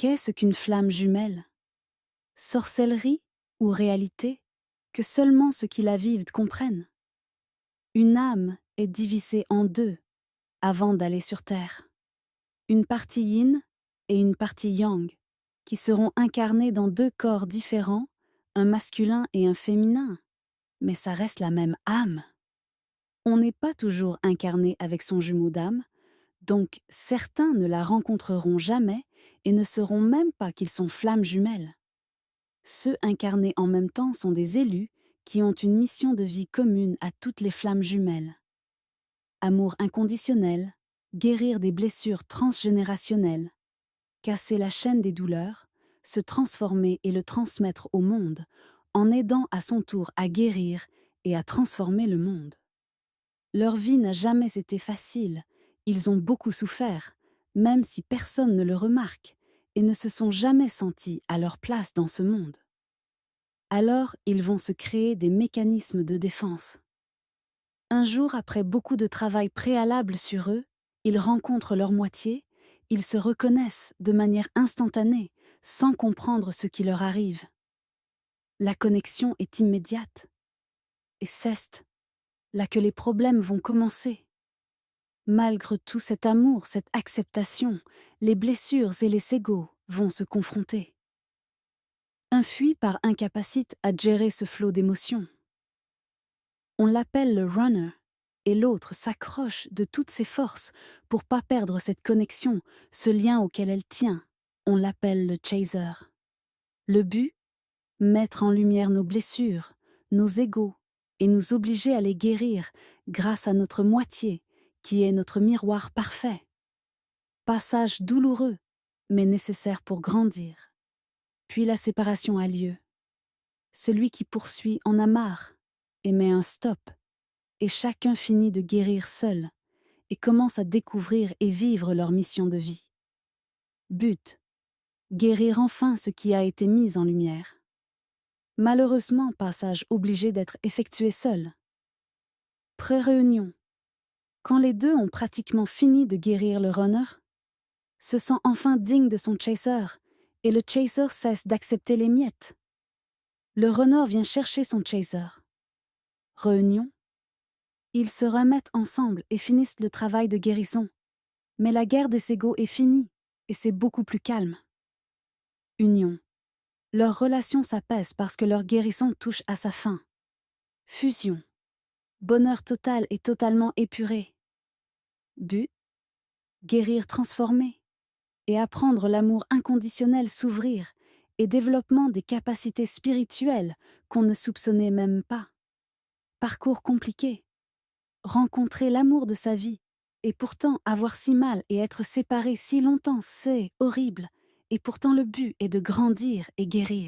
Qu'est-ce qu'une flamme jumelle? Sorcellerie ou réalité que seulement ceux qui la vivent comprennent? Une âme est divisée en deux avant d'aller sur Terre. Une partie yin et une partie yang, qui seront incarnées dans deux corps différents, un masculin et un féminin. Mais ça reste la même âme. On n'est pas toujours incarné avec son jumeau d'âme, donc certains ne la rencontreront jamais et ne sauront même pas qu'ils sont flammes jumelles. Ceux incarnés en même temps sont des élus qui ont une mission de vie commune à toutes les flammes jumelles. Amour inconditionnel, guérir des blessures transgénérationnelles, casser la chaîne des douleurs, se transformer et le transmettre au monde, en aidant à son tour à guérir et à transformer le monde. Leur vie n'a jamais été facile, ils ont beaucoup souffert, même si personne ne le remarque, et ne se sont jamais sentis à leur place dans ce monde. Alors, ils vont se créer des mécanismes de défense. Un jour, après beaucoup de travail préalable sur eux, ils rencontrent leur moitié, ils se reconnaissent de manière instantanée, sans comprendre ce qui leur arrive. La connexion est immédiate. Et c'est là que les problèmes vont commencer. Malgré tout cet amour, cette acceptation, les blessures et les égos vont se confronter. Un fuit par incapacité à gérer ce flot d'émotions. On l'appelle le runner, et l'autre s'accroche de toutes ses forces pour pas perdre cette connexion, ce lien auquel elle tient. On l'appelle le chaser. Le but? Mettre en lumière nos blessures, nos égos, et nous obliger à les guérir grâce à notre moitié, qui est notre miroir parfait. Passage douloureux, mais nécessaire pour grandir. Puis la séparation a lieu. Celui qui poursuit en a marre et met un stop, et chacun finit de guérir seul et commence à découvrir et vivre leur mission de vie. But: guérir enfin ce qui a été mis en lumière. Malheureusement, passage obligé d'être effectué seul. Pré-réunion. Quand les deux ont pratiquement fini de guérir le runner, se sent enfin digne de son chaser, et le chaser cesse d'accepter les miettes. Le runner vient chercher son chaser. Réunion. Ils se remettent ensemble et finissent le travail de guérison. Mais la guerre des égos est finie, et c'est beaucoup plus calme. Union. Leur relation s'apaise parce que leur guérison touche à sa fin. Fusion. Bonheur total et totalement épuré. But: guérir transformé, et apprendre l'amour inconditionnel s'ouvrir, et développement des capacités spirituelles qu'on ne soupçonnait même pas. Parcours compliqué. Rencontrer l'amour de sa vie, et pourtant avoir si mal et être séparé si longtemps, c'est horrible, et pourtant le but est de grandir et guérir.